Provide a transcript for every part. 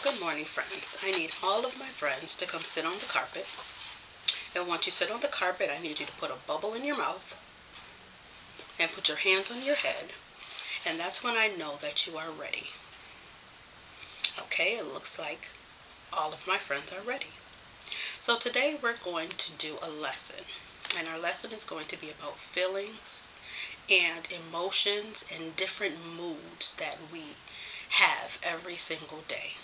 Good morning, friends. I need all of my friends to come sit on the carpet. And once you sit on the carpet, I need you to put a bubble in your mouth and put your hands on your head. And that's when I know that you are ready. Okay, it looks like all of my friends are ready. So today we're going to do a lesson. And our lesson is going to be about feelings and emotions and different moods that we have every single day.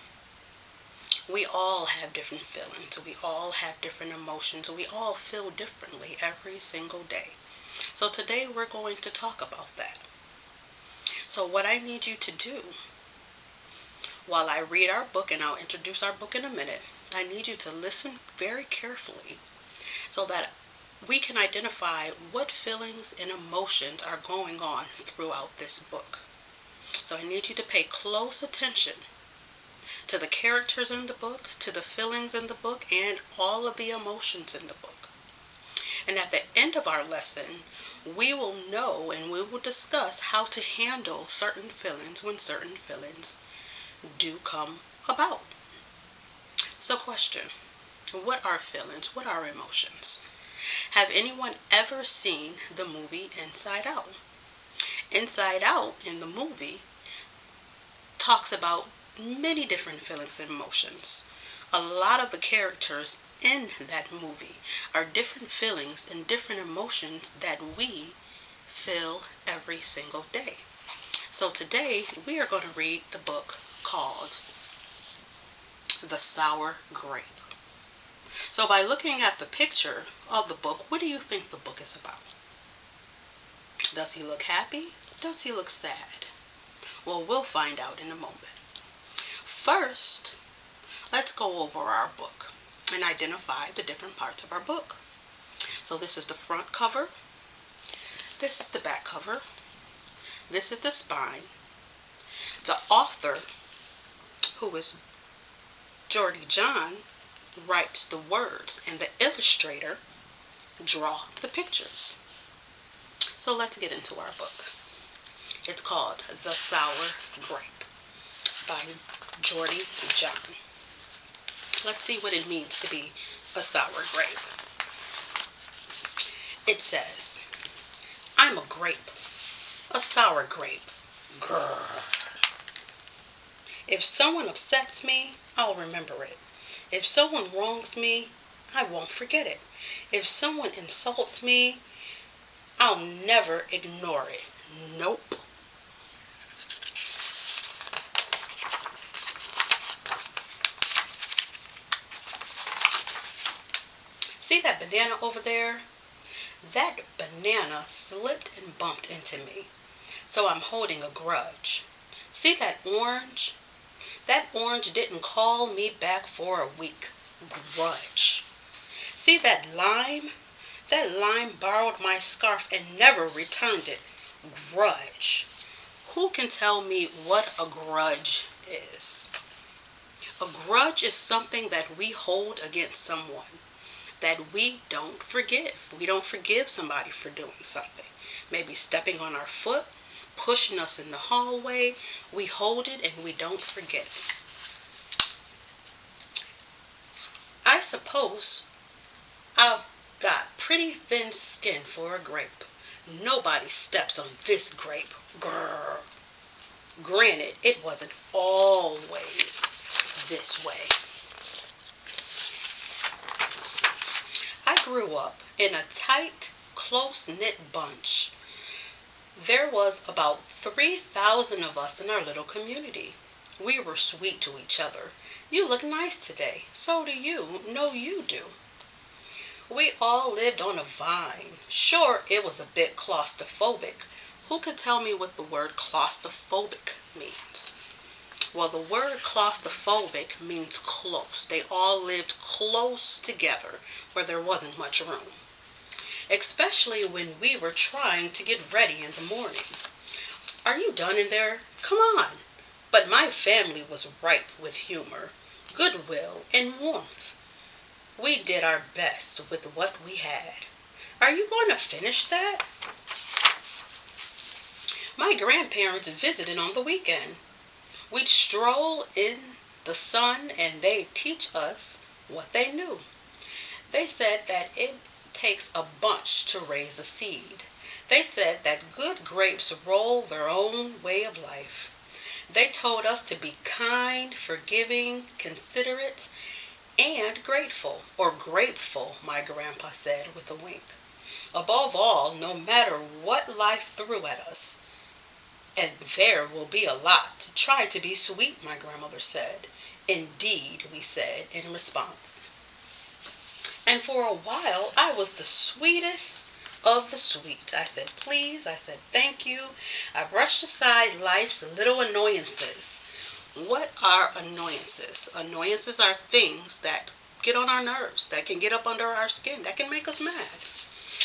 We all have different feelings. We all have different emotions. We all feel differently every single day. So today we're going to talk about that. So what I need you to do, while I read our book, and I'll introduce our book in a minute, I need you to listen very carefully so that we can identify what feelings and emotions are going on throughout this book. So I need you to pay close attention to the characters in the book, to the feelings in the book, and all of the emotions in the book. And at the end of our lesson, we will know and we will discuss how to handle certain feelings when certain feelings do come about. So question, what are feelings? What are emotions? Have anyone ever seen the movie Inside Out? Inside Out in the movie talks about many different feelings and emotions. A lot of the characters in that movie are different feelings and different emotions that we feel every single day. So today we are going to read the book called The Sour Grape. So by looking at the picture of the book, what do you think the book is about? Does he look happy? Does he look sad? Well, we'll find out in a moment. First, let's go over our book and identify the different parts of our book. So this is the front cover. This is the back cover. This is the spine. The author, who is Jordy John, writes the words, and the illustrator draw the pictures. So let's get into our book. It's called The Sour Grape by Jordy John. Let's see what it means to be a sour grape. It says, I'm a grape, a sour grape. Grrr. If someone upsets me, I'll remember it. If someone wrongs me, I won't forget it. If someone insults me, I'll never ignore it. Nope. See that banana over there? That banana slipped and bumped into me, so I'm holding a grudge. See that orange? That orange didn't call me back for a week. Grudge. See that lime? That lime borrowed my scarf and never returned it. Grudge. Who can tell me what a grudge is? A grudge is something that we hold against someone that we don't forgive. We don't forgive somebody for doing something. Maybe stepping on our foot, pushing us in the hallway. We hold it and we don't forget it. I suppose I've got pretty thin skin for a grape. Nobody steps on this grape. Grrr. Granted, it wasn't always this way. I grew up in a tight, close-knit bunch. There was about 3,000 of us in our little community. We were sweet to each other. You look nice today. So do you. No, you do. We all lived on a vine. Sure, it was a bit claustrophobic. Who could tell me what the word claustrophobic means? Well, the word claustrophobic means close. They all lived close together where there wasn't much room. Especially when we were trying to get ready in the morning. Are you done in there? Come on. But my family was ripe with humor, goodwill, and warmth. We did our best with what we had. Are you going to finish that? My grandparents visited on the weekend. We'd stroll in the sun, and they teach us what they knew. They said that it takes a bunch to raise a seed. They said that good grapes roll their own way of life. They told us to be kind, forgiving, considerate, and grateful, or grateful, my grandpa said with a wink. Above all, no matter what life threw at us, and there will be a lot, try to be sweet, my grandmother said. Indeed, we said in response. And for a while, I was the sweetest of the sweet. I said please, I said thank you. I brushed aside life's little annoyances. What are annoyances? Annoyances are things that get on our nerves, that can get up under our skin, that can make us mad.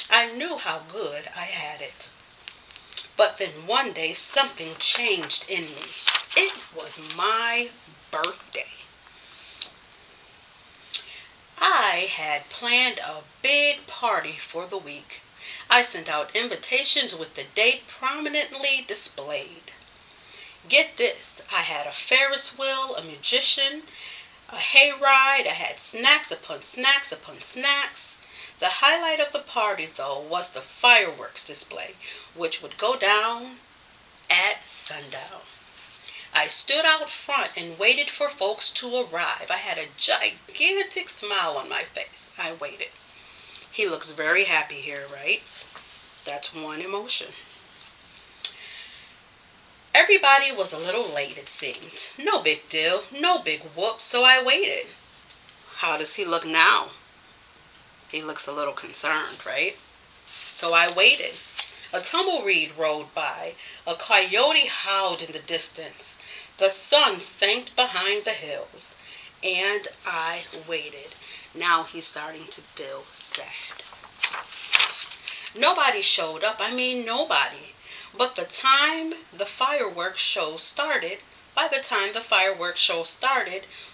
I knew how good I had it. But then one day something changed in me. It was my birthday. I had planned a big party for the week. I sent out invitations with the date prominently displayed. Get this, I had a Ferris wheel, a magician, a hayride, I had snacks upon snacks upon snacks. The highlight of the party, though, was the fireworks display, which would go down at sundown. I stood out front and waited for folks to arrive. I had a gigantic smile on my face. I waited. He looks very happy here, right? That's one emotion. Everybody was a little late, it seemed. No big deal, no big whoop, so I waited. How does he look now? He looks a little concerned, right? So I waited. A tumbleweed rolled by. A coyote howled in the distance. The sun sank behind the hills. And I waited. Now he's starting to feel sad. Nobody showed up. I mean, nobody. But by the time the fireworks show started,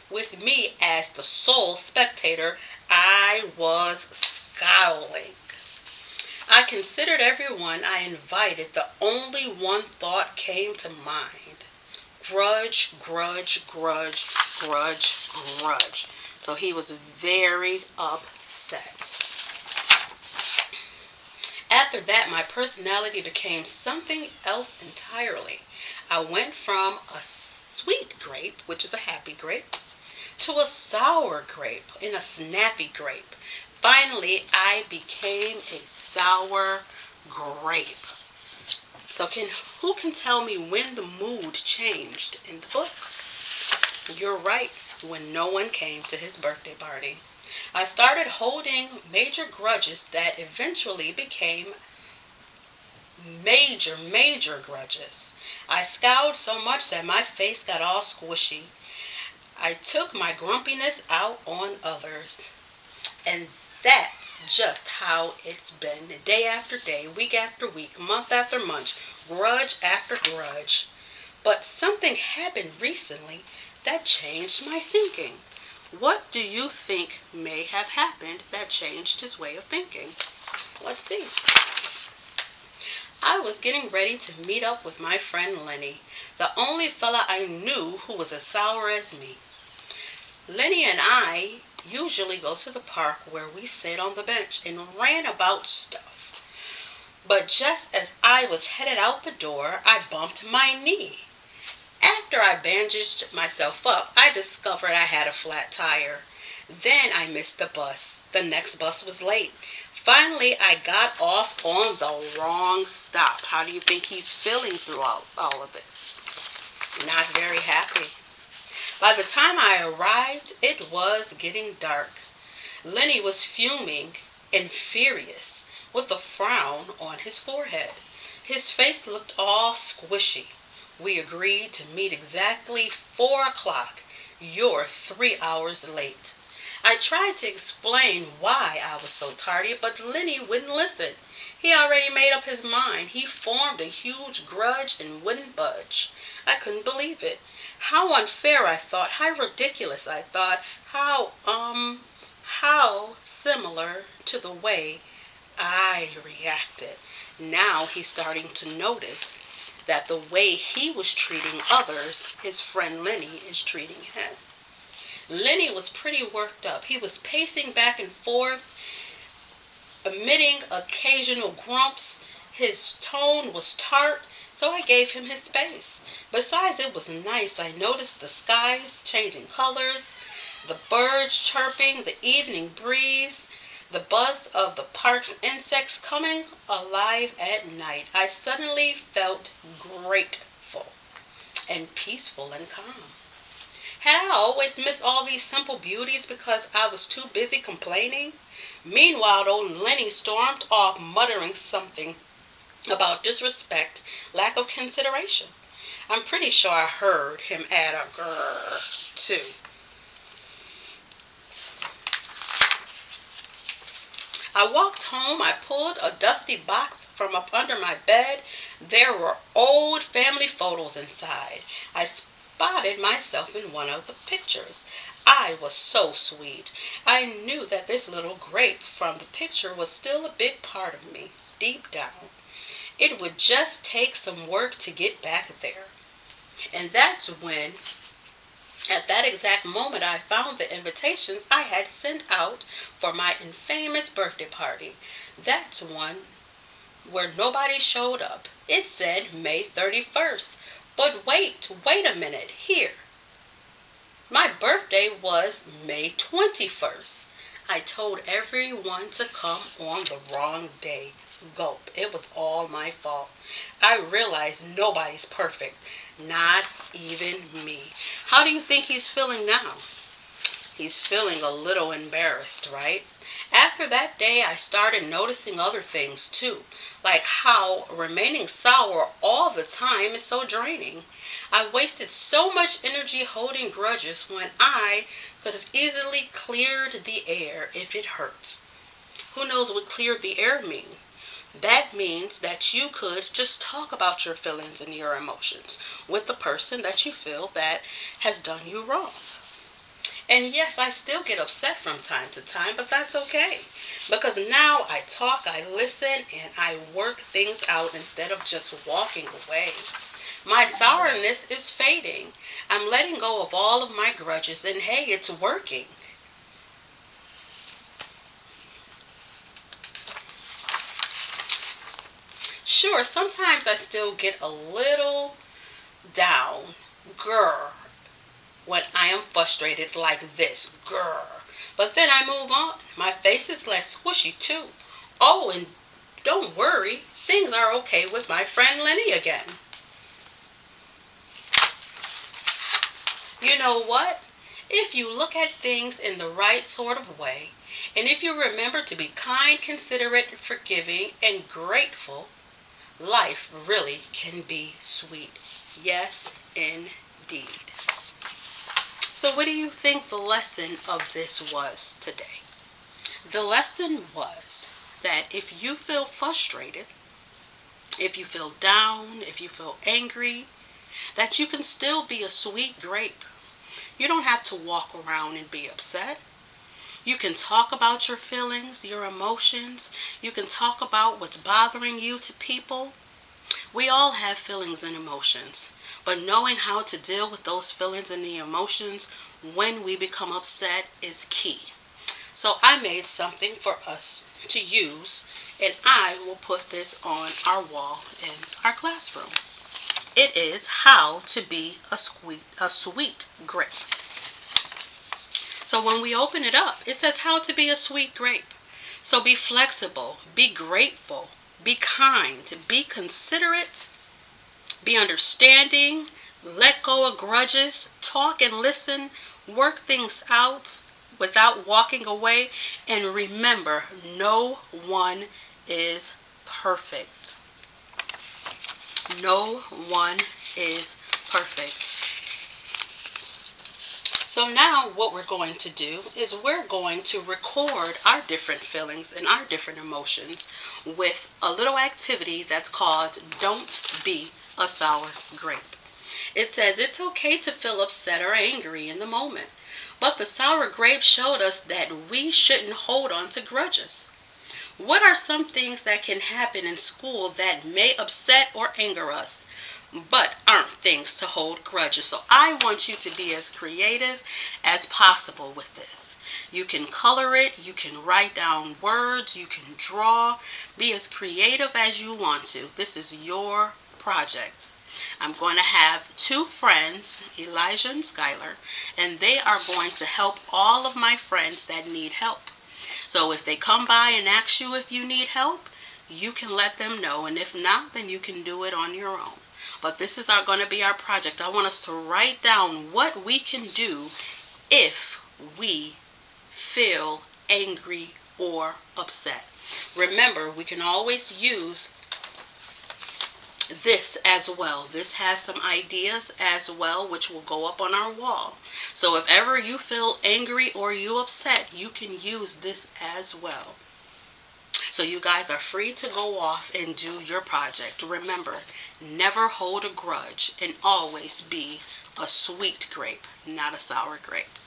with me as the sole spectator, I was scowling. I considered everyone I invited. The only one thought came to mind. Grudge, grudge, grudge, grudge, grudge. So he was very upset. After that, my personality became something else entirely. I went from a sweet grape, which is a happy grape, to a sour grape and a snappy grape. Finally, I became a sour grape. So who can tell me when the mood changed in the book? You're right, when no one came to his birthday party. I started holding major grudges that eventually became major grudges. I scowled so much that my face got all squishy. I took my grumpiness out on others. And that's just how it's been, day after day, week after week, month after month, grudge after grudge. But something happened recently that changed my thinking. What do you think may have happened that changed his way of thinking? Let's see. I was getting ready to meet up with my friend Lenny, the only fella I knew who was as sour as me. Lenny and I usually go to the park where we sit on the bench and rant about stuff. But just as I was headed out the door, I bumped my knee. After I bandaged myself up, I discovered I had a flat tire. Then I missed the bus. The next bus was late. Finally, I got off on the wrong stop. How do you think he's feeling throughout all of this? Not very happy. By the time I arrived, it was getting dark. Lenny was fuming and furious, with a frown on his forehead. His face looked all squishy. We agreed to meet exactly 4 o'clock. You're 3 hours late. I tried to explain why I was so tardy, but Lenny wouldn't listen. He already made up his mind. He formed a huge grudge and wouldn't budge. I couldn't believe it. How unfair, I thought. How ridiculous, I thought. How similar to the way I reacted. Now he's starting to notice that the way he was treating others, his friend Lenny is treating him. Lenny was pretty worked up. He was pacing back and forth, emitting occasional grumps. His tone was tart, so I gave him his space. Besides, it was nice. I noticed the skies changing colors, the birds chirping, the evening breeze, the buzz of the park's insects coming alive at night. I suddenly felt grateful and peaceful and calm. Had I always missed all these simple beauties because I was too busy complaining? Meanwhile, old Lenny stormed off muttering something about disrespect, lack of consideration. I'm pretty sure I heard him add a grrr too. I walked home. I pulled a dusty box from up under my bed. There were old family photos inside. I spotted myself in one of the pictures. I was so sweet. I knew that this little grape from the picture was still a big part of me, deep down. It would just take some work to get back there. And that's when, at that exact moment, I found the invitations I had sent out for my infamous birthday party. That's one where nobody showed up. It said May 31st. But wait a minute. Here. My birthday was May 21st. I told everyone to come on the wrong day. Gulp. It was all my fault. I realized nobody's perfect. Not even me. How do you think he's feeling now? He's feeling a little embarrassed, right? After that day, I started noticing other things too, like how remaining sour all the time is so draining. I wasted so much energy holding grudges when I could have easily cleared the air if it hurt. Who knows what clear the air means? That means that you could just talk about your feelings and your emotions with the person that you feel that has done you wrong. And yes, I still get upset from time to time, but that's okay. Because now I talk, I listen, and I work things out instead of just walking away. My sourness is fading. I'm letting go of all of my grudges, and hey, it's working. Sure, sometimes I still get a little down, grr, when I am frustrated like this, grr. But then I move on. My face is less squishy too. Oh, and don't worry, things are okay with my friend Lenny again. You know what? If you look at things in the right sort of way, and if you remember to be kind, considerate, forgiving, and grateful, life really can be sweet. Yes, indeed. So, what do you think the lesson of this was today? The lesson was that if you feel frustrated, if you feel down, if you feel angry, that you can still be a sweet grape. You don't have to walk around and be upset. You can talk about your feelings, your emotions. You can talk about what's bothering you to people. We all have feelings and emotions, but knowing how to deal with those feelings and the emotions when we become upset is key. So I made something for us to use, and I will put this on our wall in our classroom. It is how to be a sweet grape. So when we open it up, it says how to be a sweet grape. So be flexible, be grateful, be kind, be considerate, be understanding, let go of grudges, talk and listen, work things out without walking away, and remember, no one is perfect. No one is perfect. So now what we're going to do is we're going to record our different feelings and our different emotions with a little activity that's called Don't Be a Sour Grape. It says it's okay to feel upset or angry in the moment, but the sour grape showed us that we shouldn't hold on to grudges. What are some things that can happen in school that may upset or anger us? but aren't things to hold grudges. So I want you to be as creative as possible with this. You can color it, you can write down words, you can draw. Be as creative as you want to. This is your project. I'm going to have two friends, Elijah and Skylar, and they are going to help all of my friends that need help. So if they come by and ask you if you need help, you can let them know. And if not, then you can do it on your own. But this is going to be our project. I want us to write down what we can do if we feel angry or upset. Remember, we can always use this as well. This has some ideas as well, which will go up on our wall. So if ever you feel angry or you upset, you can use this as well. So you guys are free to go off and do your project. Remember, never hold a grudge and always be a sweet grape, not a sour grape.